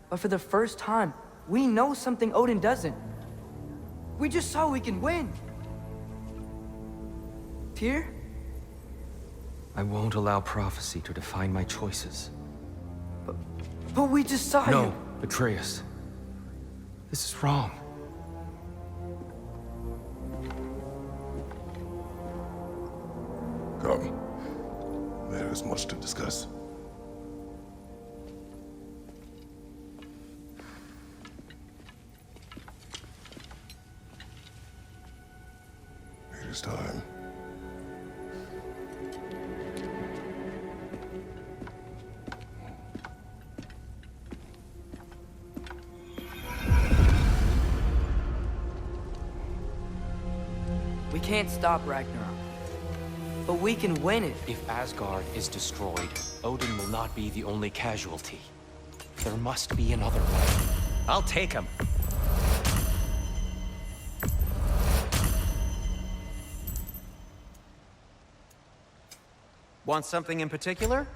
But for the first time, we know something Odin doesn't. We just saw we can win. Tyr? I won't allow prophecy to define my choices. But we just saw No, you. Atreus. This is wrong. Come. There is much to discuss. It is time. We can't stop Ragnarok. But we can win it. If Asgard is destroyed, Odin will not be the only casualty. There must be another way. I'll take him. Want something in particular?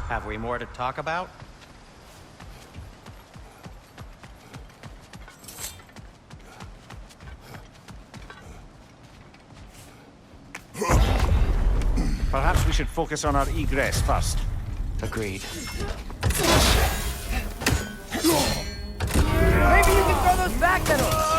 Have we more to talk about? Perhaps we should focus on our egress first. Agreed. Maybe you can throw those back at us!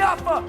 Yappa!